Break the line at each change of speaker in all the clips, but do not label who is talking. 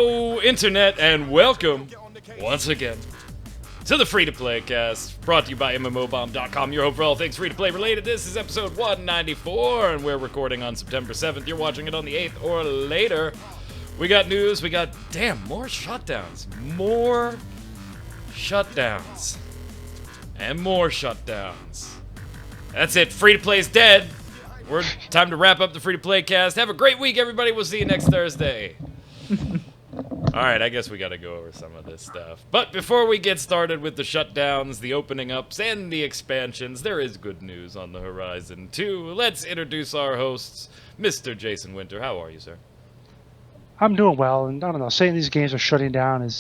Hello, Internet, and welcome, once again, to the Free-to-Play Cast, brought to you by MMOBomb.com, your home for all things free-to-play related. This is episode 194, and we're recording on September 7th. You're watching it on the 8th or later. We got news, we got, more shutdowns. More shutdowns. And more shutdowns. That's it, Free-to-Play's dead. We're time to wrap up the Free-to-Play Cast. Have a great week, everybody. We'll see you next Thursday. Alright, I guess we gotta go over some of this stuff. But before we get started with the shutdowns, the opening ups, and the expansions, there is good news on the horizon, too. Let's introduce our hosts. Mr. Jason Winter, how are you, sir?
I'm doing well, and I don't know, saying these games are shutting down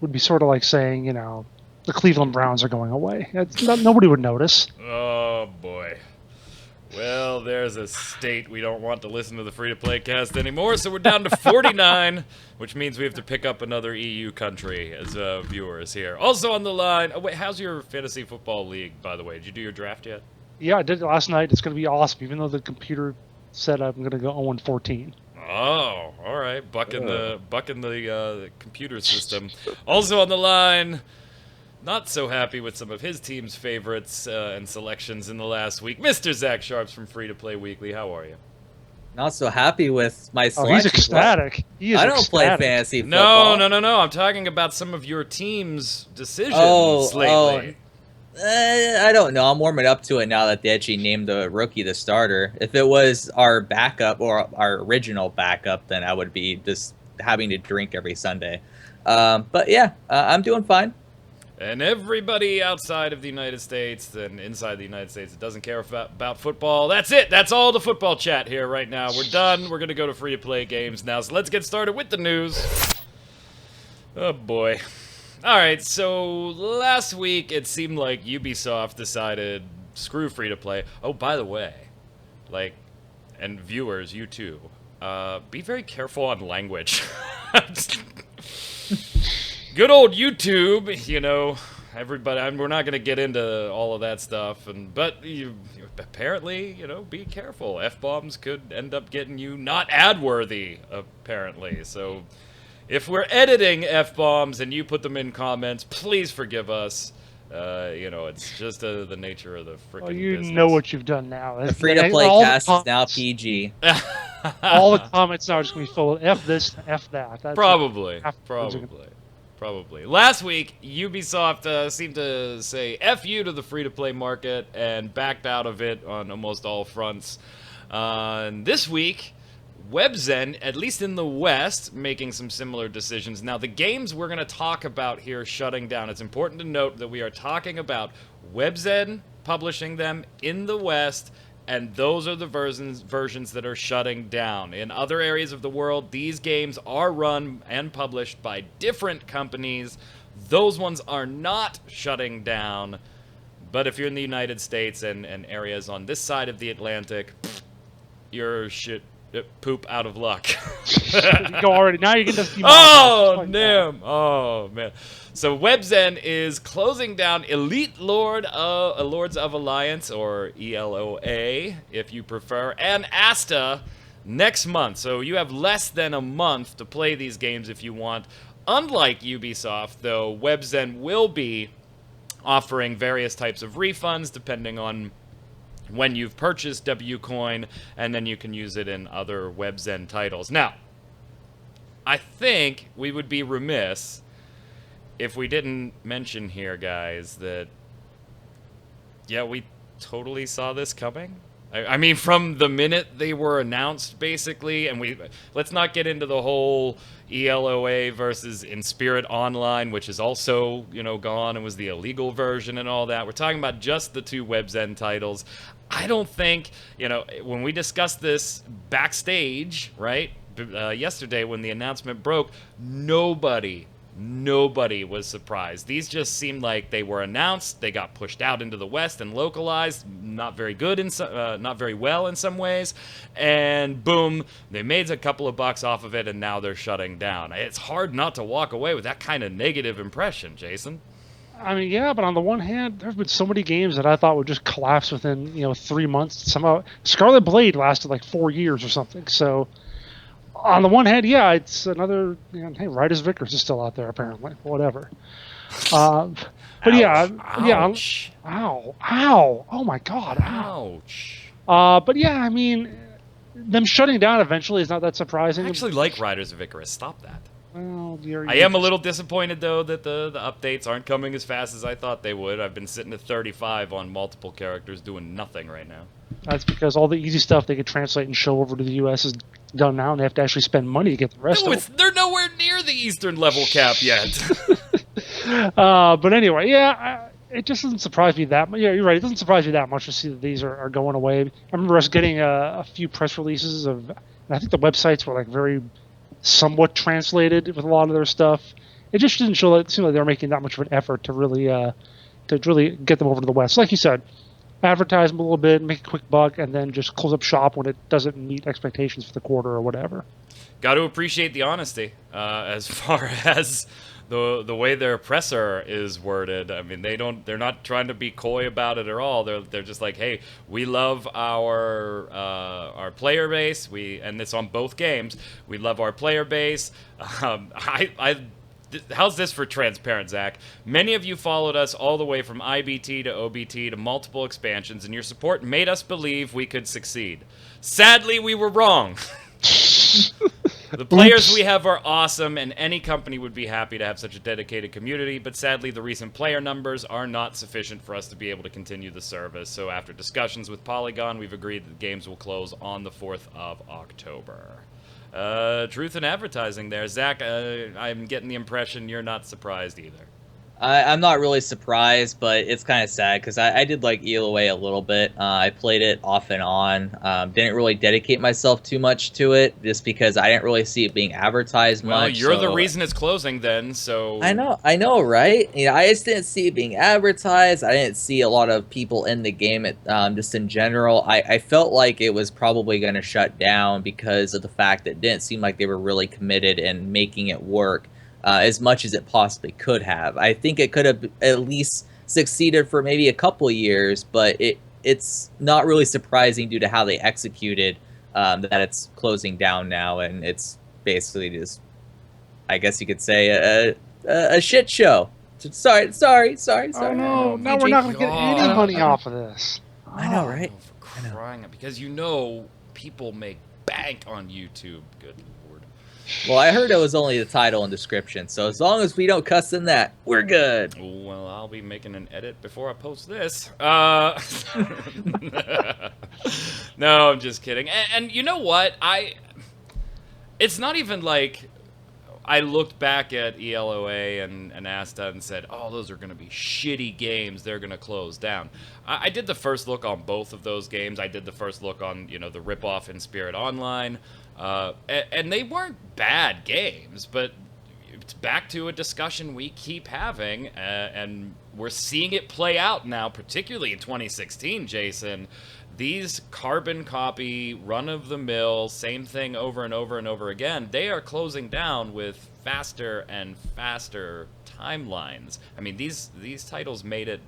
would be sort of like saying, you know, the Cleveland Browns are going away. Nobody would notice.
Oh, boy. Well, there's a state we don't want to listen to the Free-to-Play Cast anymore, so we're down to 49, which means we have to pick up another EU country as viewers here. Also on the line, oh wait, how's your fantasy football league, by the way? Did you do your draft yet?
Yeah, I did it last night. It's going to be awesome, even though the computer said I'm going to go 0-14.
Oh, all right, bucking the computer system. Also on the line, not so happy with some of his team's favorites and selections in the last week, Mr. Zach Sharps from Free to Play Weekly. How are you?
Not so happy with my selection.
Oh, he's ecstatic.
I don't play fantasy football.
No. I'm talking about some of your team's decisions lately.
I don't know. I'm warming up to it now that they actually named the rookie the starter. If it was our backup or our original backup, then I would be just having to drink every Sunday. But yeah, I'm doing fine.
And everybody outside of the United States and inside the United States that doesn't care about football, that's it. That's all the football chat here right now. We're done. We're going to go to free-to-play games now. So let's get started with the news. Oh, boy. All right, so last week it seemed like Ubisoft decided, screw free-to-play. Oh, by the way, and viewers, you too, be very careful on language. Good old YouTube, you know, everybody, we're not going to get into all of that stuff, but you apparently, you know, be careful. F-bombs could end up getting you not ad-worthy, apparently. So if we're editing F-bombs and you put them in comments, please forgive us. You know, it's just the nature of the freaking business.
Know what you've done now.
The free-to-play cast is now PG.
All the comments now are just going to be full of F this, F that. That's
Probably. Last week, Ubisoft seemed to say F you to the free-to-play market and backed out of it on almost all fronts. This week, Webzen, at least in the West, making some similar decisions. Now, the games we're going to talk about here shutting down, it's important to note that we are talking about Webzen publishing them in the West, and those are the versions that are shutting down. In other areas of the world, these games are run and published by different companies. Those ones are not shutting down. But if you're in the United States and areas on this side of the Atlantic, you're poop out of luck.
Go already. Now you can just
Oh, damn. Oh, man. So Webzen is closing down Elite Lords of Alliance, or ELOA, if you prefer, and Asta next month. So you have less than a month to play these games if you want. Unlike Ubisoft, though, Webzen will be offering various types of refunds depending on when you've purchased WCoin, and then you can use it in other Webzen titles. Now, I think we would be remiss if we didn't mention here, guys, that, yeah, we totally saw this coming. I mean, from the minute they were announced, basically, and let's not get into the whole ELOA versus In Spirit Online, which is also, you know, gone and was the illegal version and all that. We're talking about just the two Webzen titles. I don't think, you know, when we discussed this backstage, right, yesterday when the announcement broke, nobody was surprised. These just seemed like they were announced, they got pushed out into the West and localized, not very well in some ways, and boom, they made a couple of bucks off of it, and now they're shutting down. It's hard not to walk away with that kind of negative impression, Jason.
I mean, yeah, but on the one hand, there's been so many games that I thought would just collapse within, 3 months. Somehow, Scarlet Blade lasted like 4 years or something. So on the one hand, yeah, it's another. Hey, Riders Vickers is still out there apparently. Whatever. Uh, but yeah,
Ouch.
ow, oh my God, ow.
Ouch.
But yeah, I mean, them shutting down eventually is not that surprising.
I actually like Riders of Icarus. Stop that.
Well,
I am a little disappointed, though, that the updates aren't coming as fast as I thought they would. I've been sitting at 35 on multiple characters doing nothing right now.
That's because all the easy stuff they could translate and show over to the U.S. is done now, and they have to actually spend money to get the rest
No,
of it.
they're nowhere near the Eastern level cap yet.
But anyway, yeah, it just doesn't surprise me that much. Yeah, you're right. It doesn't surprise me that much to see that these are going away. I remember us getting a few press releases of, and I think the websites were like very somewhat translated with a lot of their stuff. It just didn't show that it seemed like they were making that much of an effort to really get them over to the West. Like you said, advertise them a little bit, make a quick buck, and then just close up shop when it doesn't meet expectations for the quarter or whatever.
Got to appreciate the honesty as far as the way their presser is worded. I mean, they're not trying to be coy about it at all. They're just like, hey, we love our player base. And this on both games. We love our player base. How's this for transparent, Zach? Many of you followed us all the way from IBT to OBT to multiple expansions, and your support made us believe we could succeed. Sadly, we were wrong. The players we have are awesome, and any company would be happy to have such a dedicated community, but sadly the recent player numbers are not sufficient for us to be able to continue the service. So after discussions with Polygon, we've agreed that the games will close on the 4th of October. Truth in advertising there. Zach, I'm getting the impression you're not surprised either.
I'm not really surprised, but it's kind of sad because I did like ELOA a little bit. I played it off and on. Didn't really dedicate myself too much to it just because I didn't really see it being advertised much.
Well, you're the reason it's closing then, so...
I know, right? You know, I just didn't see it being advertised. I didn't see a lot of people in the game just in general. I felt like it was probably going to shut down because of the fact that it didn't seem like they were really committed in making it work. As much as it possibly could have. I think it could have at least succeeded for maybe a couple years, but it's not really surprising due to how they executed that it's closing down now, and it's basically just, I guess you could say, a shit show. Sorry.
Oh no, now we're not going to get any money off of this.
I know, right?
For crying out, because people make bank on YouTube. Good Lord.
Well, I heard it was only the title and description, so as long as we don't cuss in that, we're good.
Well, I'll be making an edit before I post this. No, I'm just kidding. And you know what? It's not even like I looked back at ELOA and Asta and said, oh, those are going to be shitty games. They're going to close down. I did the first look on both of those games. I did the first look on, the ripoff in Spirit Online. And they weren't bad games, but it's back to a discussion we keep having, and we're seeing it play out now, particularly in 2016, Jason. These carbon copy, run-of-the-mill, same thing over and over and over again, they are closing down with faster and faster timelines. I mean, these titles made it,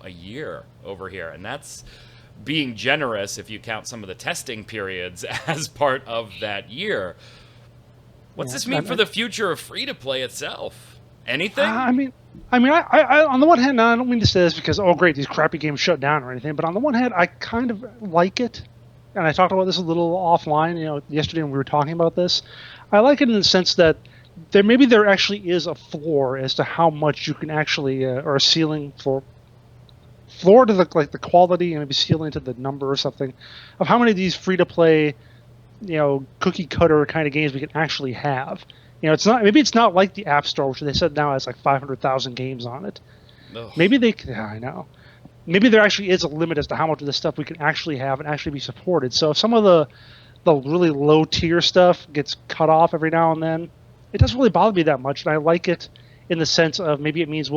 a year over here, and that's being generous if you count some of the testing periods as part of that year. What's this mean for the future of free-to-play itself? Anything?
I mean, I on the one hand, I don't mean to say this because, oh, great, these crappy games shut down or anything, but on the one hand, I kind of like it, and I talked about this a little offline, yesterday when we were talking about this. I like it in the sense that there actually is a floor as to how much you can actually, or a ceiling floor to the quality and maybe ceiling to the number or something of how many of these free to play, cookie cutter kind of games we can actually have. It's not like the App Store, which they said now has like 500,000 games on it.
Ugh.
I know. Maybe there actually is a limit as to how much of this stuff we can actually have and actually be supported. So if some of the really low tier stuff gets cut off every now and then, it doesn't really bother me that much, and I like it in the sense of maybe it means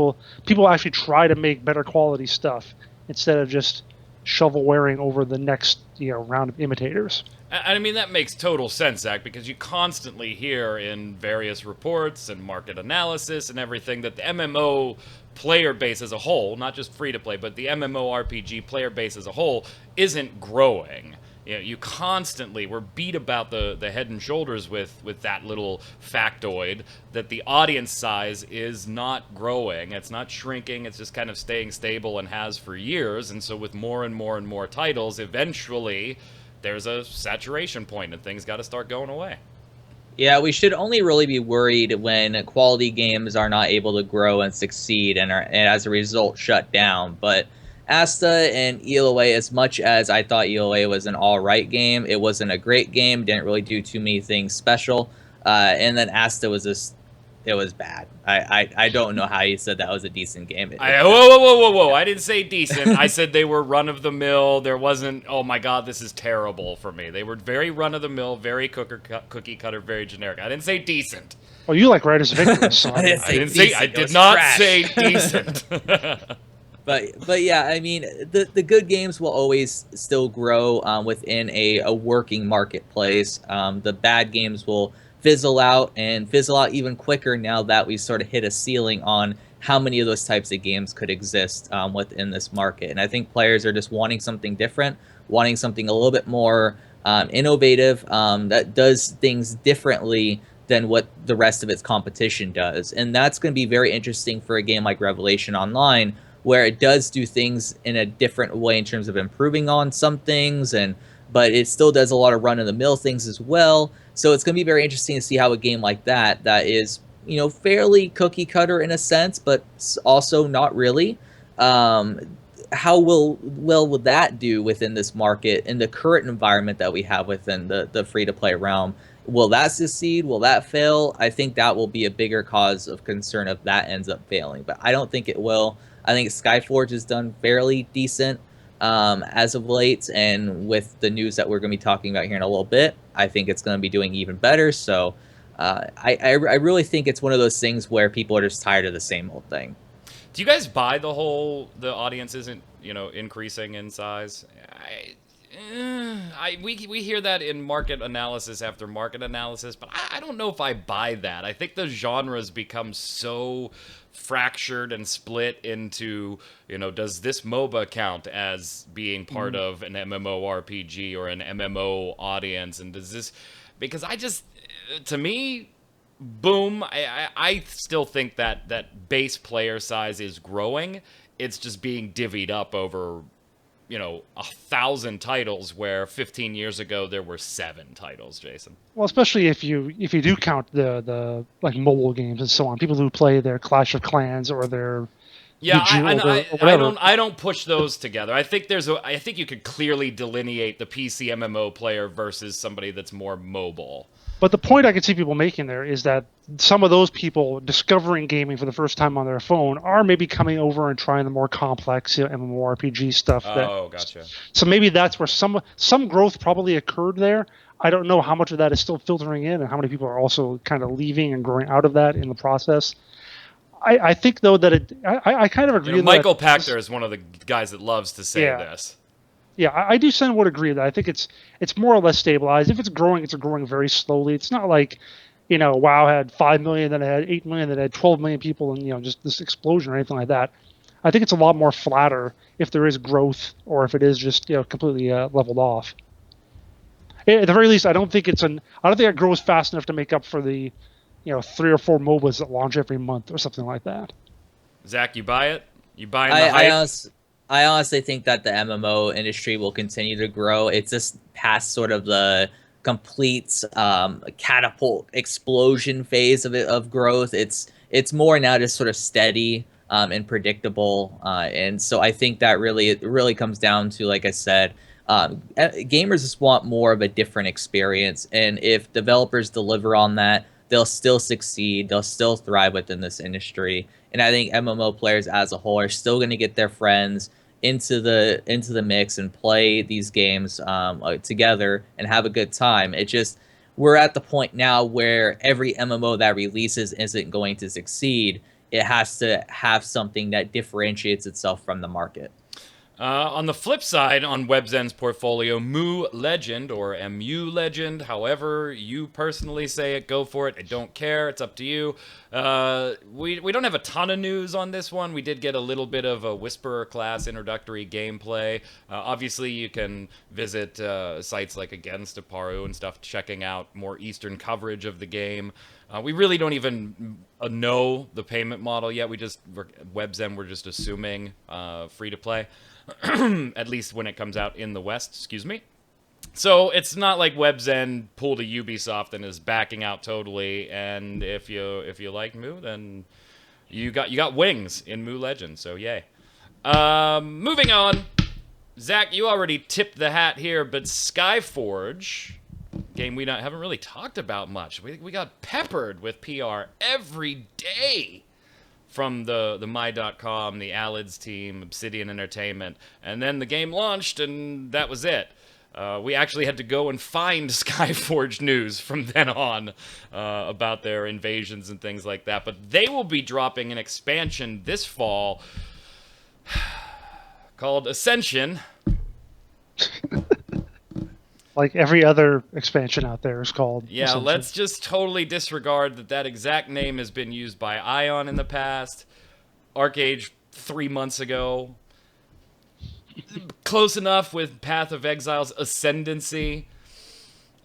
people actually try to make better quality stuff instead of just shovelwaring over the next round of imitators.
I mean, that makes total sense, Zach, because you constantly hear in various reports and market analysis and everything that the MMO player base as a whole, not just free-to-play, but the MMORPG player base as a whole, isn't growing. you constantly were beat about the head and shoulders with that little factoid that the audience size is not growing. It's not shrinking. It's just kind of staying stable and has for years. And so with more and more and more titles, eventually there's a saturation point and things got to start going away.
Yeah, we should only really be worried when quality games are not able to grow and succeed and as a result shut down. But Asta and ELOA, as much as I thought ELOA was an all-right game, it wasn't a great game, didn't really do too many things special. And then Asta was just, it was bad. I don't know how you said that was a decent game.
Whoa. I didn't say decent. I said they were run-of-the-mill. There wasn't, oh my god, this is terrible for me. They were very run-of-the-mill, very cookie-cutter, very generic. I didn't say decent.
Well, you like Riders of Victory, so
I
did not say decent.
But yeah, I mean, the good games will always still grow within a working marketplace. The bad games will fizzle out even quicker now that we sort of hit a ceiling on how many of those types of games could exist within this market. And I think players are just wanting something different, wanting something a little bit more innovative that does things differently than what the rest of its competition does. And that's going to be very interesting for a game like Revelation Online, where it does do things in a different way in terms of improving on some things, but it still does a lot of run-of-the-mill things as well. So it's going to be very interesting to see how a game like that is, fairly cookie cutter in a sense, but also not really. How will that do within this market in the current environment that we have within the free-to-play realm? Will that succeed? Will that fail? I think that will be a bigger cause of concern if that ends up failing, but I don't think it will. I think Skyforge has done fairly decent as of late, and with the news that we're going to be talking about here in a little bit, I think it's going to be doing even better. So I really think it's one of those things where people are just tired of the same old thing.
Do you guys buy the audience isn't, increasing in size? We hear that in market analysis after market analysis, but I don't know if I buy that. I think the genres become so fractured and split into, does this MOBA count as being part of an MMORPG or an MMO audience? And does this, because to me, boom, I still think that base player size is growing. It's just being divvied up over 1,000 titles, where 15 years ago there were 7 titles, Jason.
Well, especially if you do count the like mobile games and so on, people who play their Clash of Clans or their
I don't push those together. I think I think you could clearly delineate the PC MMO player versus somebody that's more mobile.
But the point I can see people making there is that some of those people discovering gaming for the first time on their phone are maybe coming over and trying the more complex MMORPG stuff.
Oh, gotcha.
So maybe that's where some growth probably occurred there. I don't know how much of that is still filtering in and how many people are also kind of leaving and growing out of that in the process. I think, though, that I kind of agree.
Michael Pachter is one of the guys that loves to say this.
Yeah, I do somewhat agree that I think it's more or less stabilized. If it's growing very slowly. It's not like, WoW had 5 million, then it had 8 million, then it had 12 million people, and just this explosion or anything like that. I think it's a lot more flatter if there is growth, or if it is just completely leveled off. At the very least, I don't think it grows fast enough to make up for the 3 or 4 MOBAs that launch every month or something like that.
Zach, you buy it? You buying the hype?
I honestly think that the MMO industry will continue to grow. It's just past sort of the complete catapult explosion phase of growth. It's more now just sort of steady and predictable. And so I think that it really comes down to, like I said, gamers just want more of a different experience. And if developers deliver on that, they'll still succeed. They'll still thrive within this industry. And I think MMO players as a whole are still going to get their friends into the mix and play these games together and have a good time. We're at the point now where every MMO that releases isn't going to succeed. It has to have something that differentiates itself from the market.
On the flip side, on Webzen's portfolio, Mu Legend, or MU Legend, however you personally say it, go for it. I don't care. It's up to you. We don't have a ton of news on this one. We did get a little bit of a Whisperer class introductory gameplay. Obviously, you can visit sites like Against Aparu and stuff, checking out more Eastern coverage of the game. We really don't even know the payment model yet. Webzen, we're just assuming free to play. At least when it comes out in the West, excuse me. So it's not like Webzen pulled a Ubisoft and is backing out totally. And if you like Mu, then you got wings in Mu Legends. So yay. Moving on, Zach, you already tipped the hat here, but Skyforge, game we haven't really talked about much. We got peppered with PR every day from the My.com, the Alids team, Obsidian Entertainment, and then the game launched, and that was it. We actually had to go and find Skyforge news from then on about their invasions and things like that. But they will be dropping an expansion this fall called Ascension.
Like every other expansion out there is called.
Yeah, let's just totally disregard that exact name has been used by Ion in the past, Arcade 3 months ago. Close enough with Path of Exile's Ascendancy.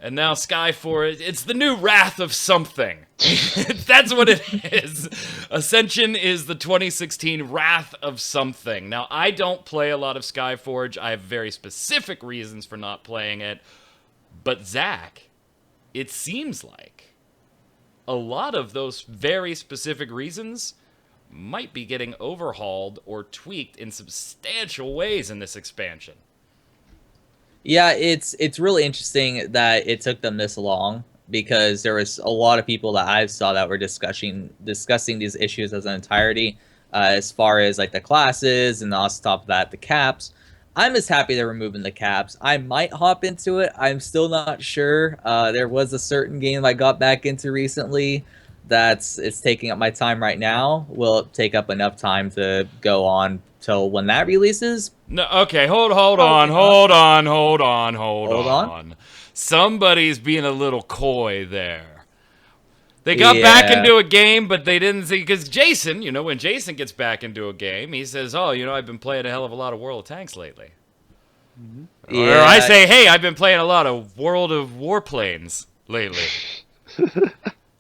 And now Skyforge, it's the new Wrath of something. That's what it is. Ascension is the 2016 Wrath of something. Now, I don't play a lot of Skyforge. I have very specific reasons for not playing it. But Zach, it seems like a lot of those very specific reasons might be getting overhauled or tweaked in substantial ways in this expansion.
Yeah, it's really interesting that it took them this long, because there was a lot of people that I saw that were discussing these issues as an entirety, as far as like the classes, and on top of that, the caps. I'm just happy they're removing the caps. I might hop into it. I'm still not sure. There was a certain game I got back into recently it's taking up my time right now. Will it take up enough time to go on till when that releases?
No, okay, hold on. Somebody's being a little coy there. They got back into a game, but they didn't see, because Jason, when Jason gets back into a game, he says, oh, I've been playing a hell of a lot of World of Tanks lately. Mm-hmm. Yeah. Or I say, hey, I've been playing a lot of World of Warplanes lately.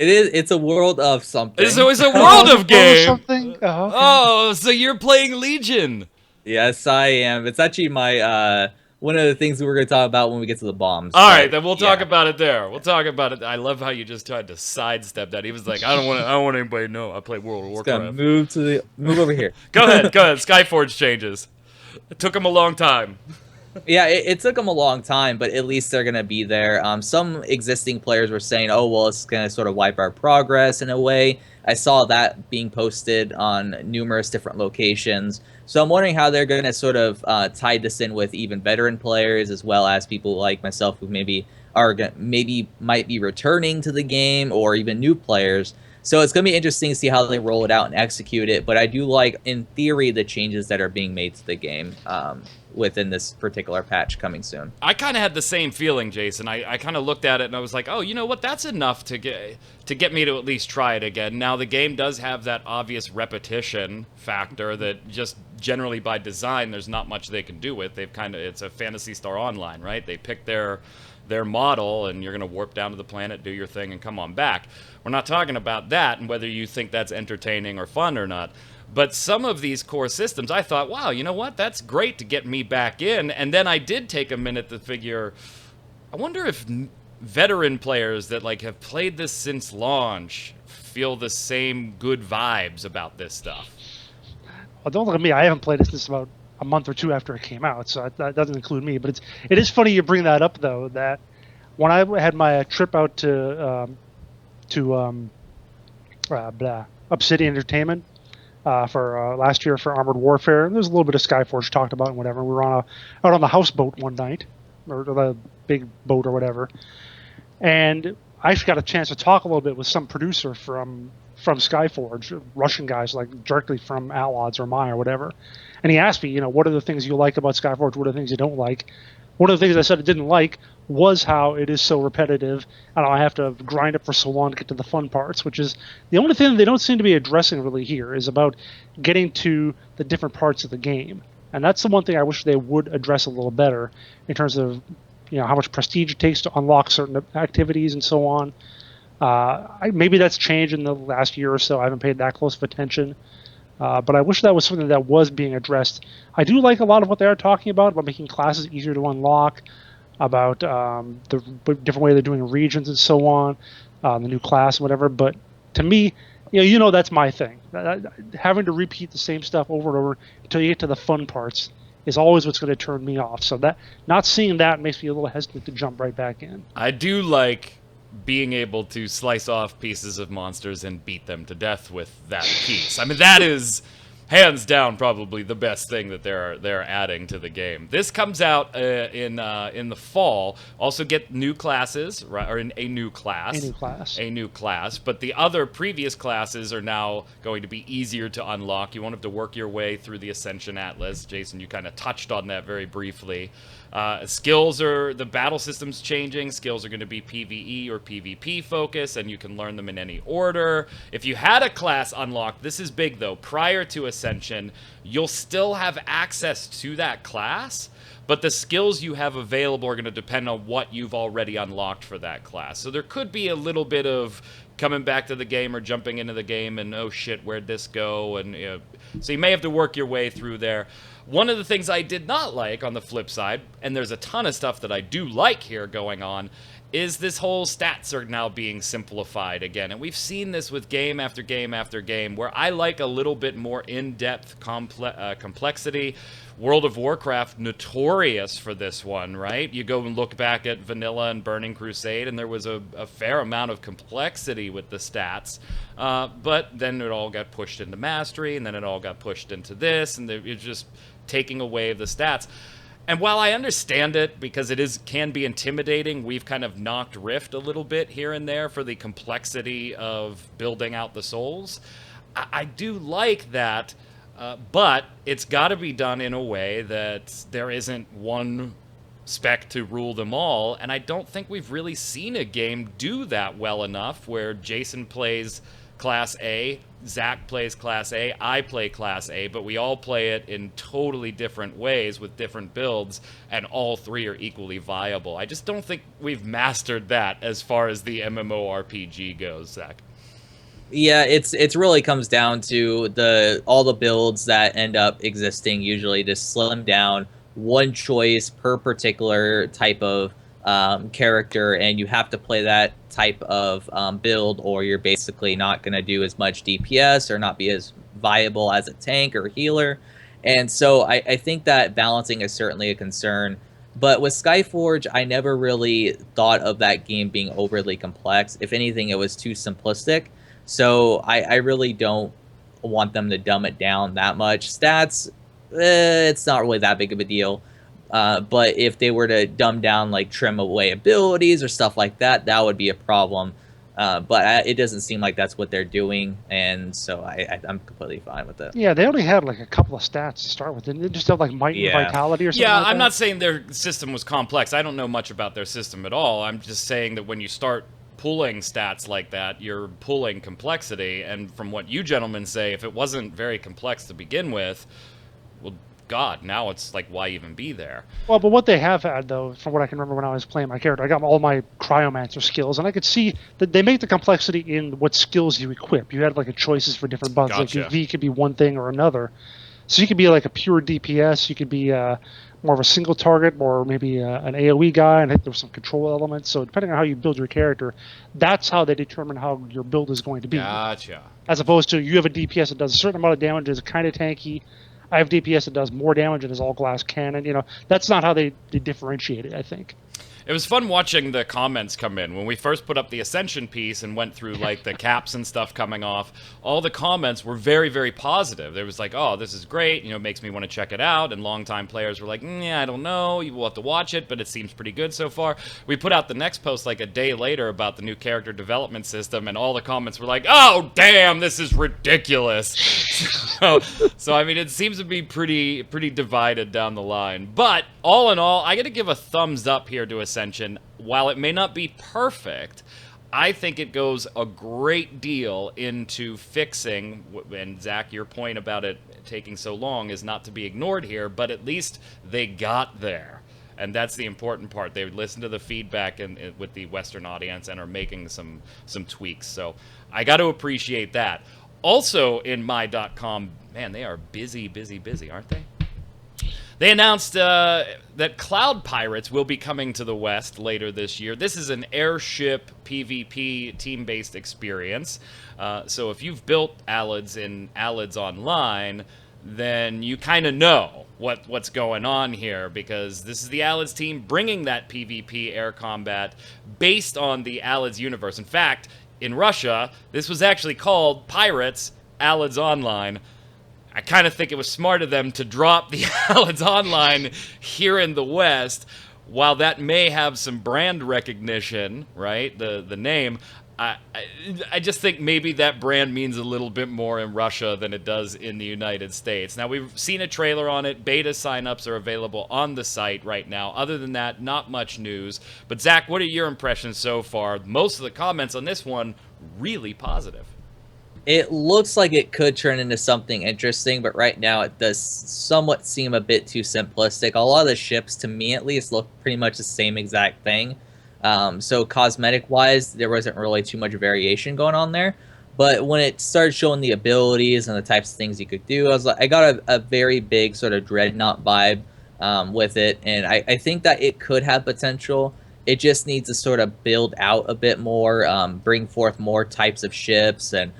It's a world of something.
It's a world of game.
Something? Oh, okay.
Oh, so you're playing Legion.
Yes, I am. It's actually my one of the things we're going to talk about when we get to the bombs.
All right, then we'll talk about it there. We'll talk about it. I love how you just tried to sidestep that. He was like, I don't want anybody to know I play World of Warcraft.
Move over here.
Go ahead. Skyforge changes. It took him a long time.
Yeah, it took them a long time, but at least they're going to be there. Some existing players were saying, oh, well, it's going to sort of wipe our progress in a way. I saw that being posted on numerous different locations. So I'm wondering how they're going to sort of tie this in with even veteran players, as well as people like myself who maybe might be returning to the game, or even new players. So it's going to be interesting to see how they roll it out and execute it. But I do like, in theory, the changes that are being made to the game within this particular patch coming soon.
I kind of had the same feeling, Jason. I kind of looked at it and I was like, oh, you know what? That's enough to get me to at least try it again. Now, the game does have that obvious repetition factor that just generally by design, there's not much they can do with. It's a Phantasy Star Online, right? They pick their model, and you're going to warp down to the planet, do your thing, and come on back. We're not talking about that and whether you think that's entertaining or fun or not. But some of these core systems, I thought, wow, you know what? That's great to get me back in. And then I did take a minute to figure, I wonder if veteran players that have played this since launch feel the same good vibes about this stuff.
Well, don't look at me. I haven't played this about a month or two after it came out, so that doesn't include me. But it is funny you bring that up, though, that when I had my trip out to Obsidian Entertainment for last year for Armored Warfare, and there's a little bit of Skyforge talked about and whatever. We were out on the houseboat one night, or the big boat or whatever, and I actually got a chance to talk a little bit with some producer from from Skyforge, Russian guys, like directly from Outlaws or Mine or whatever. And he asked me, what are the things you like about Skyforge? What are the things you don't like? One of the things I said I didn't like was how it is so repetitive, and I have to grind it for so long to get to the fun parts, which is the only thing they don't seem to be addressing really here, is about getting to the different parts of the game. And that's the one thing I wish they would address a little better in terms of how much prestige it takes to unlock certain activities and so on. Maybe that's changed in the last year or so. I haven't paid that close of attention. But I wish that was something that was being addressed. I do like a lot of what they are talking about making classes easier to unlock, about the different way they're doing regions and so on, the new class and whatever. But to me, that's my thing. Having to repeat the same stuff over and over until you get to the fun parts is always what's going to turn me off. So that not seeing that makes me a little hesitant to jump right back in.
I do like being able to slice off pieces of monsters and beat them to death with that piece. I mean, that is hands down probably the best thing that they're adding to the game. This comes out in the fall. Also get new classes, right? Or a new class. A new class. But the other previous classes are now going to be easier to unlock. You won't have to work your way through the Ascension Atlas. Jason, you kind of touched on that very briefly. The battle system's changing. Skills are going to be PvE or PvP focus, and you can learn them in any order. If you had a class unlocked, this is big though, prior to Ascension, you'll still have access to that class, but the skills you have available are going to depend on what you've already unlocked for that class. So there could be a little bit of coming back to the game or jumping into the game and, oh shit, where'd this go? And so you may have to work your way through there. One of the things I did not like on the flip side, and there's a ton of stuff that I do like here going on, is this whole stats are now being simplified again. And we've seen this with game after game after game, where I like a little bit more in-depth complexity. World of Warcraft, notorious for this one, right? You go and look back at Vanilla and Burning Crusade, and there was a fair amount of complexity with the stats. But then it all got pushed into Mastery, and then it all got pushed into this, and it's just taking away the stats. And while I understand it, because can be intimidating, we've kind of knocked Rift a little bit here and there for the complexity of building out the souls. I do like that, but it's got to be done in a way that there isn't one spec to rule them all, and I don't think we've really seen a game do that well enough, where Jason plays Class A, Zach plays Class A, I play Class A, but we all play it in totally different ways with different builds, and all three are equally viable. I just don't think we've mastered that as far as the MMORPG goes, Zach.
Yeah, it's really comes down to all the builds that end up existing usually just slim down one choice per particular type of character, and you have to play that type of build, or you're basically not going to do as much DPS or not be as viable as a tank or a healer. And so I think that balancing is certainly a concern. But with Skyforge, I never really thought of that game being overly complex. If anything, it was too simplistic. So I really don't want them to dumb it down that much. Stats, it's not really that big of a deal. But if they were to dumb down, like trim away abilities or stuff like that, that would be a problem. But it doesn't seem like that's what they're doing, and so I'm completely fine with it.
Yeah, they only had like a couple of stats to start with. Didn't they just have like might and vitality or something?
Yeah,
like
I'm
that?
not saying their system was complex. I don't know much about their system at all. I'm just saying that when you start pulling stats like that, you're pulling complexity. And from what you gentlemen say, if it wasn't very complex to begin with, well, God, now it's like, why even be there?
Well, but what they have had, though, from what I can remember when I was playing my character, I got all my Cryomancer skills, and I could see that they make the complexity in what skills you equip. You had like a choices for different buttons.
Gotcha.
Like your V could be one thing or another. So you could be like a pure DPS, you could be more of a single target, or maybe an AoE guy, and there was some control elements. So depending on how you build your character, that's how they determine how your build is going to be.
Gotcha.
As opposed to you have a DPS that does a certain amount of damage, is kind of tanky. I have DPS that does more damage and is all glass cannon. That's not how they differentiate it, I think.
It was fun watching the comments come in. When we first put up the Ascension piece and went through like the caps and stuff coming off, all the comments were very, very positive. There was like, oh, this is great, it makes me want to check it out. And longtime players were like, yeah, I don't know, you will have to watch it, but it seems pretty good so far. We put out the next post like a day later about the new character development system, and all the comments were like, oh, damn, this is ridiculous. so I mean, it seems to be pretty divided down the line. But all in all, I got to give a thumbs up here to Ascension. While it may not be perfect, I think it goes a great deal into fixing, and Zach, your point about it taking so long is not to be ignored here, but at least they got there. And that's the important part. They listened to the feedback with the Western audience and are making some tweaks. So I got to appreciate that. Also in my.com, man, they are busy, aren't they? They announced that Cloud Pirates will be coming to the West later this year. This is an airship PvP team-based experience. So if you've built Alids in Alids Online, then you kind of know what's going on here, because this is the Alids team bringing that PvP air combat based on the Alids universe. In fact, in Russia, this was actually called Pirates Alids Online. I kind of think it was smart of them to drop the Alids Online here in the West. While that may have some brand recognition, right, the name, I just think maybe that brand means a little bit more in Russia than it does in the United States. Now, we've seen a trailer on it. Beta signups are available on the site right now. Other than that, not much news. But, Zach, what are your impressions so far? Most of the comments on this one, really positive.
It looks like it could turn into something interesting, but right now it does somewhat seem a bit too simplistic. A lot of the ships, to me at least, look pretty much the same exact thing. So cosmetic-wise, there wasn't really too much variation going on there. But when it started showing the abilities and the types of things you could do, I got a very big sort of Dreadnought vibe with it, and I think that it could have potential. It just needs to sort of build out a bit more, bring forth more types of ships, and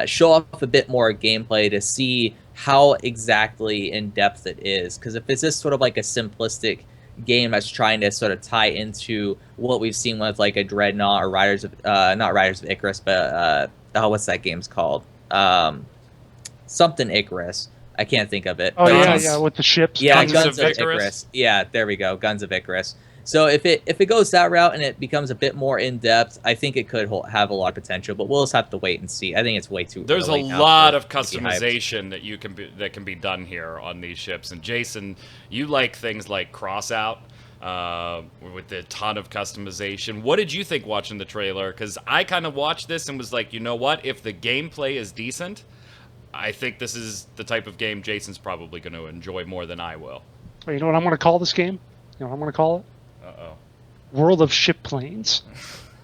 show off a bit more gameplay to see how exactly in depth it is. Because if it's just sort of like a simplistic game that's trying to sort of tie into what we've seen with like a Dreadnought or Riders of not Riders of Icarus, but what's that game's called? Something Icarus. I can't think of it.
Oh yeah, with the ships.
Yeah, Guns of Icarus. Yeah, there we go, Guns of Icarus. So if it goes that route and it becomes a bit more in depth, I think it could have a lot of potential. But we'll just have to wait and see. I think it's way too.
There's
early
a lot of customization that can be done here on these ships. And Jason, you like things like Crossout with a ton of customization. What did you think watching the trailer? Because I kind of watched this and was like, you know what? If the gameplay is decent, I think this is the type of game Jason's probably going to enjoy more than I will.
You know what I'm going to call this game? You know what I'm going to call it?
Uh-oh.
World of Ship Planes.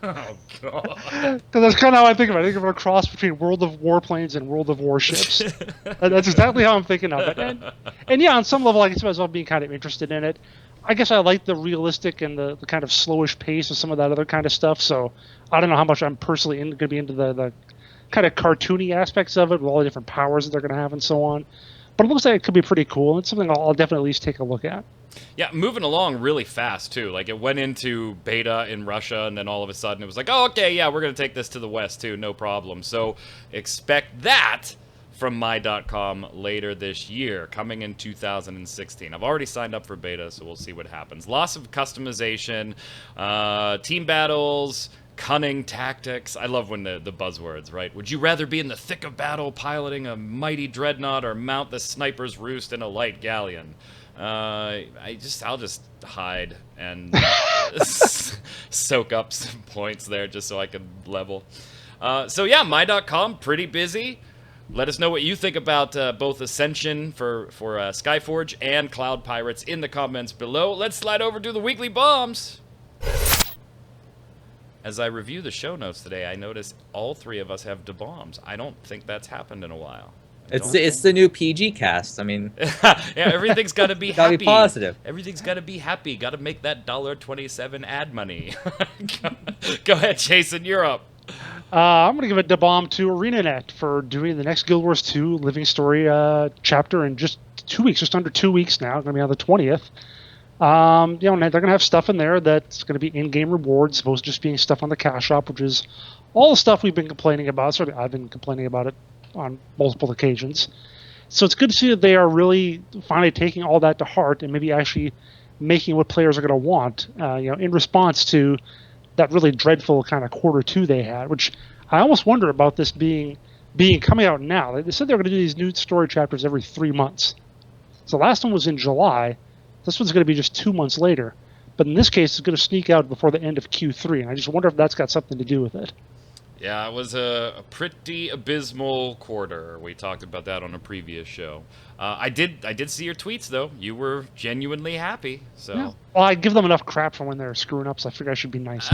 Oh, God.
Because that's kind of how I think of it. I think of a cross between World of Warplanes and World of Warships. That's exactly how I'm thinking of it. And yeah, on some level, I can see myself being kind of interested in it. I guess I like the realistic and the kind of slowish pace of some of that other kind of stuff. So I don't know how much I'm personally going to be into the kind of cartoony aspects of it with all the different powers that they're going to have and so on. But it looks like it could be pretty cool. It's something I'll definitely at least take a look at.
Yeah, moving along really fast, too. Like, it went into beta in Russia, and then all of a sudden it was like, oh, okay, yeah, we're going to take this to the West, too, no problem. So expect that from my.com later this year, coming in 2016. I've already signed up for beta, so we'll see what happens. Lots of customization, team battles, cunning tactics. I love when the buzzwords, right? Would you rather be in the thick of battle piloting a mighty dreadnought or mount the sniper's roost in a light galleon? I'll just hide and soak up some points there just so I can level. So yeah, my.com, pretty busy. Let us know what you think about both Ascension for Skyforge and Cloud Pirates in the comments below. Let's slide over to the weekly bombs. As I review the show notes today, I notice all three of us have bombs. I don't think that's happened in a while.
It's the new PG cast. I mean,
yeah, everything's got to be happy.
Gotta be positive.
Everything's got to be happy. Got to make that $1.27 ad money. Go ahead, Jason. You're up.
I'm going to give it the bomb to ArenaNet for doing the next Guild Wars 2 Living Story chapter in just 2 weeks, just under 2 weeks now. It's going to be on the 20th. They're going to have stuff in there that's going to be in-game rewards, opposed to just being stuff on the cash shop, which is all the stuff we've been complaining about. Certainly, I've been complaining about it on multiple occasions. So it's good to see that they are really finally taking all that to heart and maybe actually making what players are going to want, in response to that really dreadful kind of quarter two they had, which I almost wonder about this being coming out now. They said they were going to do these new story chapters every 3 months. So the last one was in July. This one's going to be just 2 months later. But in this case, it's going to sneak out before the end of Q3. And I just wonder if that's got something to do with it.
Yeah, it was a pretty abysmal quarter. We talked about that on a previous show. I did see your tweets, though. You were genuinely happy. So.
Yeah. Well, I give them enough crap for when they're screwing up, so I figure I should be nice.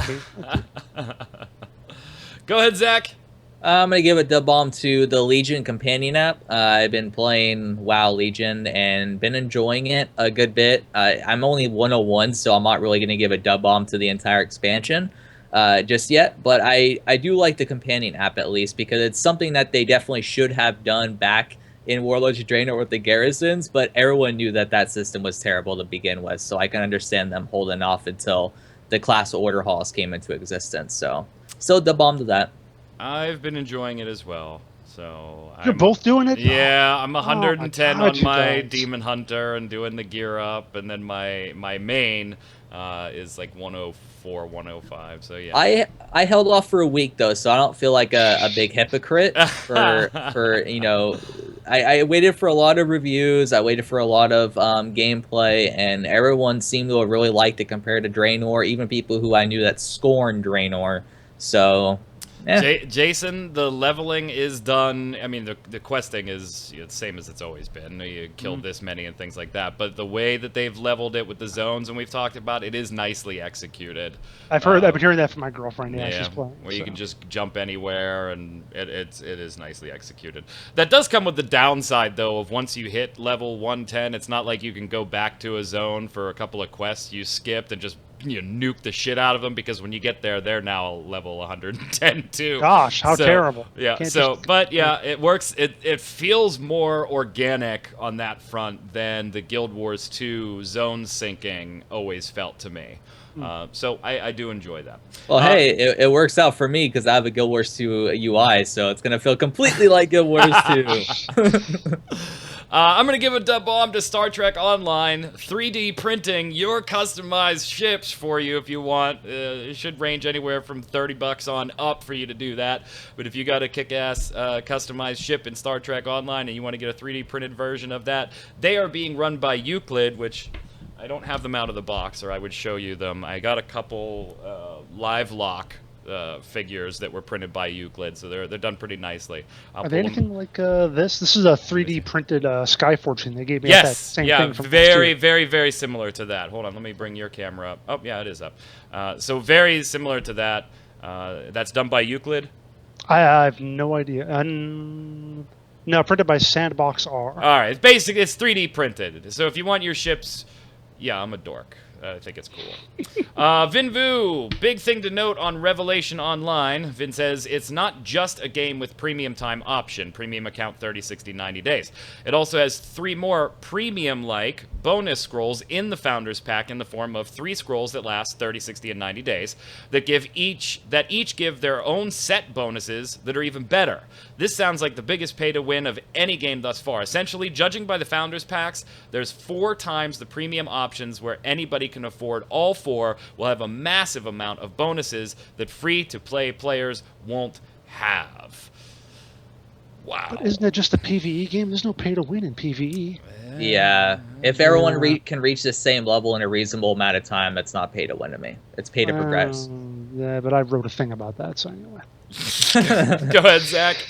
Go ahead, Zach.
I'm going to give a dub bomb to the Legion companion app. I've been playing WoW Legion and been enjoying it a good bit. I'm only 101, so I'm not really going to give a dub bomb to the entire expansion just yet. But I do like the companion app at least, because it's something that they definitely should have done back in Warlords of Draenor with the garrisons. But everyone knew that system was terrible to begin with, so I can understand them holding off until the class order halls came into existence. So dub bomb to that.
I've been enjoying it as well. So
You're both doing it?
Yeah, I'm 110
God,
on my
guys.
Demon Hunter and doing the gear up, and then my main is like 104, 105. So yeah.
I held off for a week though, so I don't feel like a big hypocrite for I waited for a lot of reviews. I waited for a lot of gameplay, and everyone seemed to have really liked it compared to Draenor, even people who I knew that scorned Draenor. So. Yeah.
Jason, the leveling is done. I mean, the questing is the same as it's always been. You killed this many and things like that. But the way that they've leveled it with the zones, and we've talked about, it is nicely executed.
I've been hearing that from my girlfriend. Yeah, she's playing.
Where you can just jump anywhere, and it is nicely executed. That does come with the downside, though, of once you hit level 110, it's not like you can go back to a zone for a couple of quests you skipped and just nuke the shit out of them, because when you get there, they're now level 110 too.
Gosh, how terrible.
Yeah. But yeah, it works. It feels more organic on that front than the Guild Wars 2 zone syncing always felt to me. So I do enjoy that.
Well, hey, it works out for me because I have a Guild Wars 2 UI, so it's gonna feel completely like Guild Wars 2.
I'm going to give a dub bomb to Star Trek Online. 3D printing your customized ships for you if you want. It should range anywhere from $30 on up for you to do that. But if you got a kick-ass customized ship in Star Trek Online and you want to get a 3D printed version of that, they are being run by Euclid, which I don't have them out of the box, or I would show you them. I got a couple live lock figures that were printed by Euclid, so they're done pretty nicely.
Are they anything like this? This is a 3D printed Skyforge thing. They gave me
yes,
that same
yeah,
thing from
very similar to that. Hold on, let me bring your camera up. Oh, yeah, it is up. So very similar to that. That's done by Euclid.
I have no idea. No, printed by Sandbox R.
All right, it's 3D printed. So if you want your ships, yeah, I'm a dork. I think it's cool. Vinvu, big thing to note on Revelation Online. Vin says, it's not just a game with premium time option, premium account 30, 60, 90 days. It also has 3 more premium-like bonus scrolls in the Founders Pack in the form of 3 scrolls that last 30, 60, and 90 days that each give their own set bonuses that are even better. This sounds like the biggest pay-to-win of any game thus far. Essentially, judging by the Founders Packs, there's 4 times the premium options where anybody can afford all 4 will have a massive amount of bonuses that free-to-play players won't have. Wow.
But isn't it just a PvE game? There's no pay-to-win in PvE.
Yeah. If everyone can reach the same level in a reasonable amount of time, that's not pay-to-win to me. It's pay-to-progress.
Yeah, but I wrote a thing about that, so anyway.
Go ahead, Zach.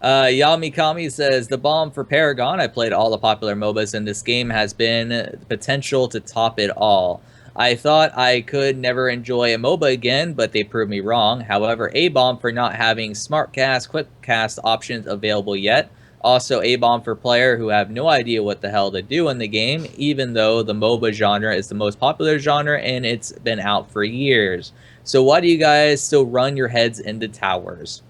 Yamikami says, the bomb for Paragon. I played all the popular MOBAs, and this game has been the potential to top it all. I thought I could never enjoy a MOBA again, but they proved me wrong. However, A-bomb for not having SmartCast, QuickCast options available yet. Also, A-bomb for player who have no idea what the hell to do in the game, even though the MOBA genre is the most popular genre and it's been out for years. So why do you guys still run your heads into towers?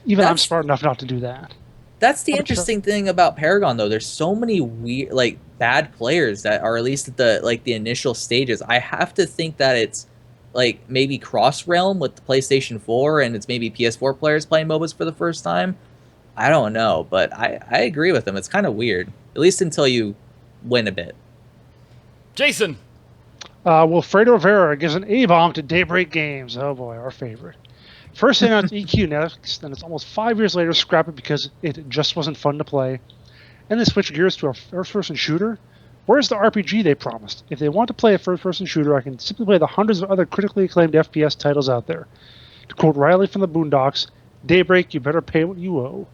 I'm smart enough not to do that.
That's the interesting thing about Paragon, though. There's so many weird, like, bad players that are at least at the initial stages. I have to think that it's like maybe cross realm with the PlayStation 4 and it's maybe PS4 players playing MOBAs for the first time. I don't know, but I agree with them. It's kind of weird, at least until you win a bit.
Jason.
Wilfredo Vera gives an A-bomb to Daybreak Games. Oh boy, our favorite. First they announced EQ next, then it's almost 5 years later scrap it because it just wasn't fun to play. And they switch gears to a first-person shooter. Where's the RPG they promised? If they want to play a first-person shooter, I can simply play the hundreds of other critically acclaimed FPS titles out there. To quote Riley from the Boondocks, Daybreak, you better pay what you owe.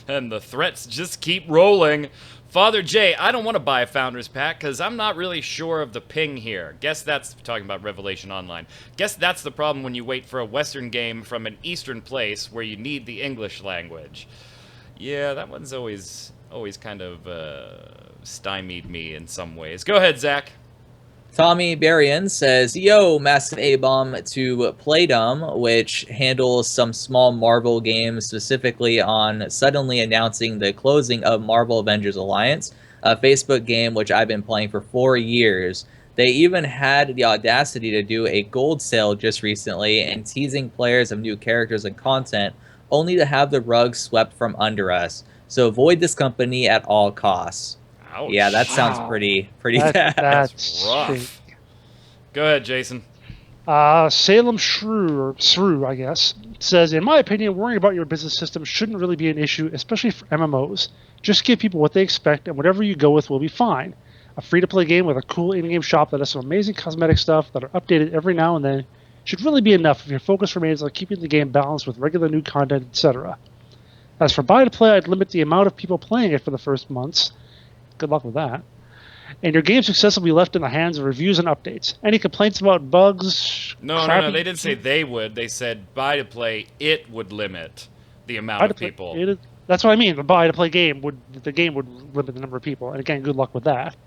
And the threats just keep rolling. Father J, I don't want to buy a Founders Pack because I'm not really sure of the ping here. Guess that's talking about Revelation Online. Guess that's the problem when you wait for a Western game from an Eastern place where you need the English language. Yeah, that one's always kind of stymied me in some ways. Go ahead, Zach.
Tommy Berrien says, yo, massive A-bomb to Playdom, which handles some small Marvel games, specifically on suddenly announcing the closing of Marvel Avengers Alliance, a Facebook game which I've been playing for 4 years. They even had the audacity to do a gold sale just recently and teasing players of new characters and content, only to have the rug swept from under us. So avoid this company at all costs.
Ouch.
Yeah, that sounds pretty bad.
That's
rough. Go ahead, Jason.
Salem Shrew, I guess, says, in my opinion, worrying about your business system shouldn't really be an issue, especially for MMOs. Just give people what they expect, and whatever you go with will be fine. A free-to-play game with a cool in-game shop that has some amazing cosmetic stuff that are updated every now and then should really be enough if your focus remains on keeping the game balanced with regular new content, etc. As for buy-to-play, I'd limit the amount of people playing it for the first months. Good luck with that. And your game's success will be left in the hands of reviews and updates. Any complaints about bugs?
No, they didn't say they would. They said buy-to-play, it would limit the amount of people.
That's what I mean. The buy-to-play game would limit the number of people. And again, good luck with that.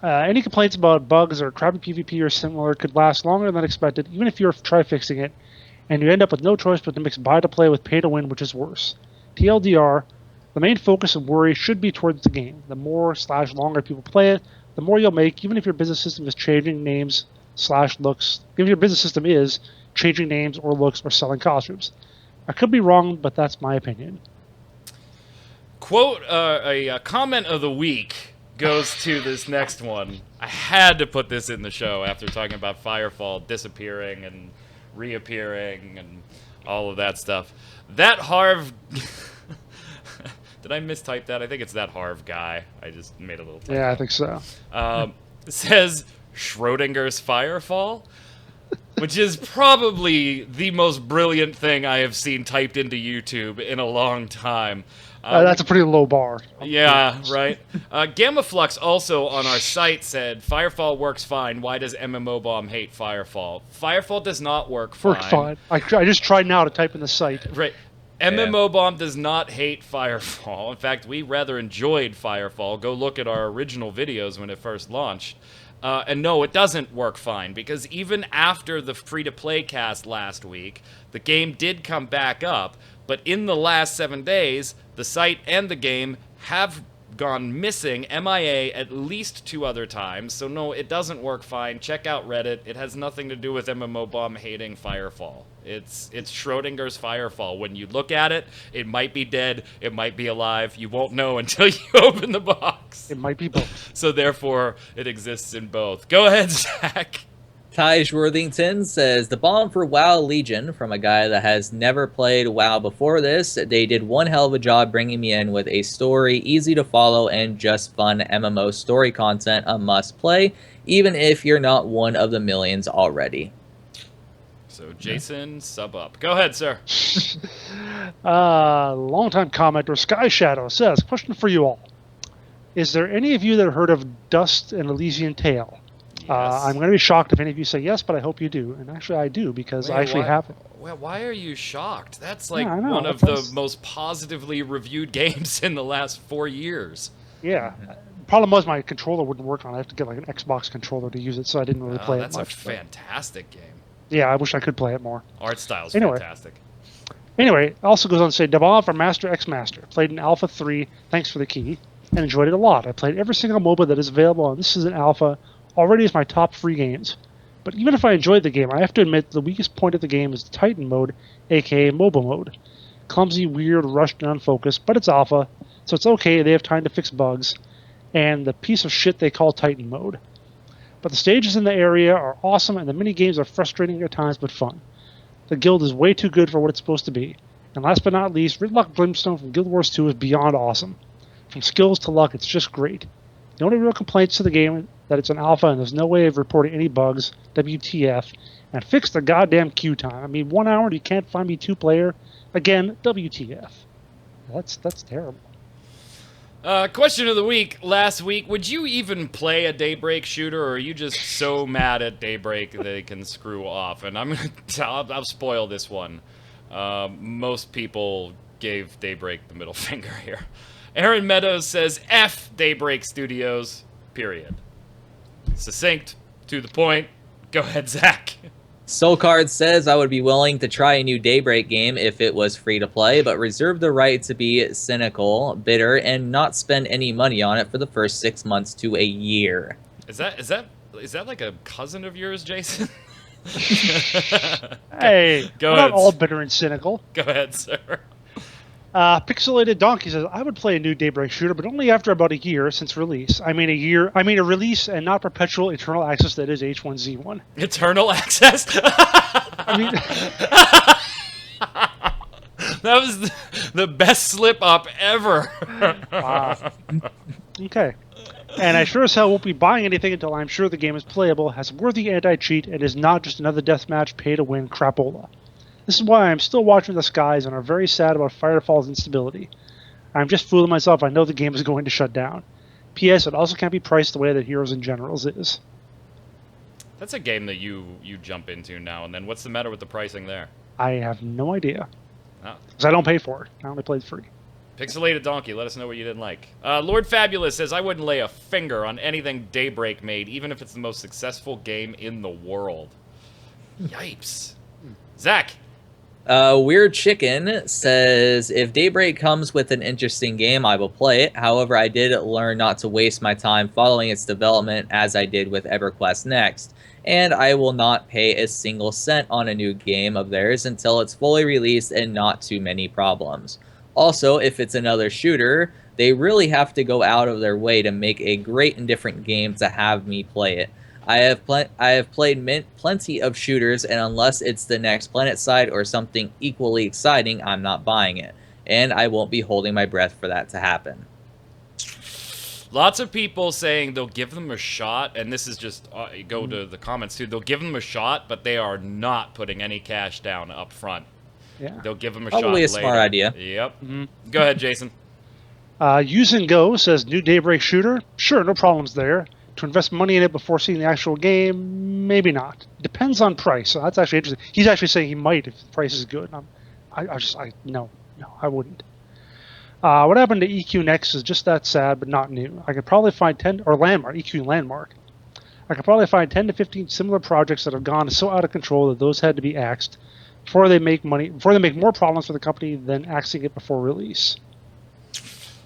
Any complaints about bugs or crappy PvP or similar could last longer than expected, even if you try fixing it, and you end up with no choice but to mix buy-to-play with pay-to-win, which is worse. TLDR, the main focus and worry should be towards the game. The more/longer people play it, the more you'll make, even if your business system is changing names/looks. If your business system is changing names or looks or selling costumes. I could be wrong, but that's my opinion.
Quote, a comment of the week goes to this next one. I had to put this in the show after talking about Firefall disappearing and reappearing and all of that stuff. That Harv... Did I mistype that? I think it's that Harv guy. I just made a little typo.
Yeah, I think so.
Says Schrodinger's Firefall, which is probably the most brilliant thing I have seen typed into YouTube in a long time.
That's a pretty low bar.
Yeah, right. Gamma Flux also on our site said, Firefall works fine. Why does MMO Bomb hate Firefall? Firefall does not work fine.
I just tried now to type in the site.
Right. MMO Bomb does not hate Firefall. In fact, we rather enjoyed Firefall. Go look at our original videos when it first launched. And no, it doesn't work fine, because even after the free-to-play cast last week, the game did come back up, but in the last 7 days, the site and the game have gone missing, MIA, at least 2 other times, so no, it doesn't work fine. Check out Reddit. It has nothing to do with MMO Bomb hating Firefall. It's Schrodinger's Firefall. When you look at it, it might be dead, it might be alive. You won't know until you open the box.
It might be both.
So therefore, it exists in both. Go ahead, Zach.
Taj Worthington says, the bomb for WoW Legion, from a guy that has never played WoW before this. They did one hell of a job bringing me in with a story, easy to follow, and just fun MMO story content, a must play, even if you're not one of the millions already.
So Jason, sub up. Go ahead, sir.
Longtime commenter Sky Shadow says, question for you all. Is there any of you that have heard of Dust and Elysian Tale?
Yes.
I'm going to be shocked if any of you say yes, but I hope you do. And actually, I do, because I actually have it.
Well, why are you shocked? That's like
Yeah, I know,
one of the most positively reviewed games in the last 4 years.
Yeah. Problem was my controller wouldn't work on it. I have to get like an Xbox controller to use it, so I didn't really play it much.
That's a fantastic game.
Yeah, I wish I could play it more.
Art style's
Anyway.
fantastic.
Anyway, it also goes on to say, Devolve for Master X Master. Played in Alpha 3, thanks for the key, and enjoyed it a lot. I played every single MOBA that is available, and this is an alpha. Already is my top 3 games. But even if I enjoyed the game, I have to admit the weakest point of the game is the Titan mode, aka MOBA mode. Clumsy, weird, rushed, and unfocused, but it's alpha, so it's okay, they have time to fix bugs, and the piece of shit they call Titan mode. But the stages in the area are awesome, and the mini-games are frustrating at times, but fun. The guild is way too good for what it's supposed to be. And last but not least, Ridlock Brimstone from Guild Wars 2 is beyond awesome. From skills to luck, it's just great. The only real complaints to the game is that it's an alpha and there's no way of reporting any bugs, WTF, and fix the goddamn queue time. I mean, 1 hour and you can't find me 2-player? Again, WTF. That's terrible.
Question of the week. Last week, would you even play a Daybreak shooter, or are you just so mad at Daybreak they can screw off? And I'll spoil this one. Most people gave Daybreak the middle finger here. Aaron Meadows says, F Daybreak Studios, period. Succinct, to the point. Go ahead, Zach.
Soulcard says, I would be willing to try a new Daybreak game if it was free to play, but reserve the right to be cynical, bitter, and not spend any money on it for the first 6 months to a year.
Is that like a cousin of yours, Jason?
Hey,
Go
we're
ahead.
not all bitter and cynical.
Go ahead, sir.
Pixelated Donkey says, I would play a new Daybreak shooter, but only after about a year since release. I mean a release and not perpetual eternal access that is H1Z1.
Eternal access?
I mean,
that was the best slip-up ever.
okay. And I sure as hell won't be buying anything until I'm sure the game is playable, has worthy anti-cheat, and is not just another deathmatch pay-to-win crapola. This is why I'm still watching the skies and are very sad about Firefall's instability. I'm just fooling myself. I know the game is going to shut down. P.S. It also can't be priced the way that Heroes and Generals is.
That's a game that you jump into now and then. What's the matter with the pricing there?
I have no idea.
Oh.
Because I don't pay for it. I only play it free.
Pixelated Donkey, let us know what you didn't like. Lord Fabulous says, I wouldn't lay a finger on anything Daybreak made, even if it's the most successful game in the world. Yipes. Zach.
Weird Chicken says, if Daybreak comes with an interesting game, I will play it. However, I did learn not to waste my time following its development as I did with EverQuest Next. And I will not pay a single cent on a new game of theirs until it's fully released and not too many problems. Also, if it's another shooter, they really have to go out of their way to make a great and different game to have me play it. I have played plenty of shooters, and unless it's the next PlanetSide or something equally exciting, I'm not buying it. And I won't be holding my breath for that to happen.
Lots of people saying they'll give them a shot, and this is just, go to the comments too, they'll give them a shot, but they are not putting any cash down up front.
Yeah.
They'll give them a shot
Probably a
later.
smart idea.
Yep. Go ahead, Jason.
Use and Go says, new Daybreak shooter? Sure, no problems there. To invest money in it before seeing the actual game, maybe not. Depends on price. So that's actually interesting. He's actually saying he might if the price is good. No, I wouldn't. What happened to EQ Next is just that sad, but not new. I could probably find 10 or Landmark, EQ Landmark. I could probably find 10 to 15 similar projects that have gone so out of control that those had to be axed before they make more problems for the company than axing it before release.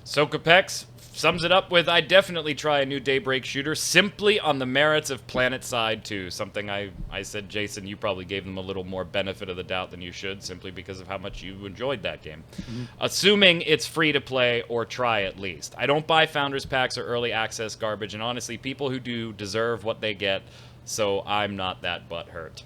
Sokapex sums it up with, I'd definitely try a new Daybreak shooter simply on the merits of PlanetSide 2. Something I said, Jason, you probably gave them a little more benefit of the doubt than you should, simply because of how much you enjoyed that game. Assuming it's free to play or try at least. I don't buy Founders Packs or early access garbage, and honestly, people who do deserve what they get, so I'm not that butthurt.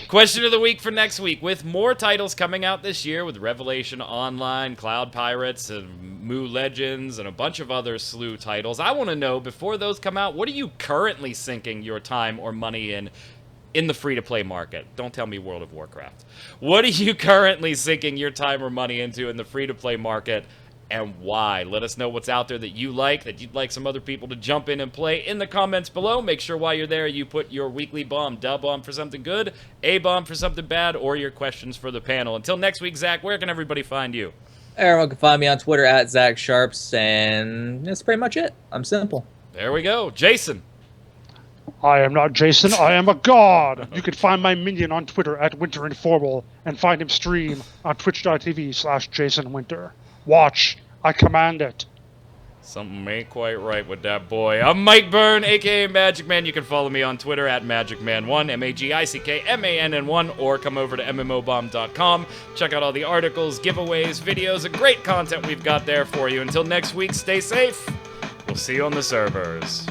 Question of the week for next week. With more titles coming out this year, with Revelation Online, Cloud Pirates, and Moo Legends, and a bunch of other slew titles, I want to know, before those come out, what are you currently sinking your time or money in the free-to-play market? Don't tell me World of Warcraft. What are you currently sinking your time or money into in the free-to-play market, and why? Let us know what's out there that you like, that you'd like some other people to jump in and play in the comments below. Make sure while you're there you put your weekly bomb, dub bomb for something good, A bomb for something bad, or your questions for the panel. Until next week, Zach, where can everybody find you?
Everyone can find me on Twitter at Zach Sharps, and that's pretty much it. I'm simple.
There we go. Jason.
I am not Jason, I am a god! You can find my minion on Twitter at WinterInformal and find him stream on twitch.tv/JasonWinter. Watch, I command it.
Something ain't quite right with that boy. I'm Mike Byrne, aka Magic Man. You can follow me on Twitter at MagicMan1, MAGICKMANN1, or come over to MMOBomb.com. Check out all the articles, giveaways, videos, and great content we've got there for you. Until next week, stay safe. We'll see you on the servers.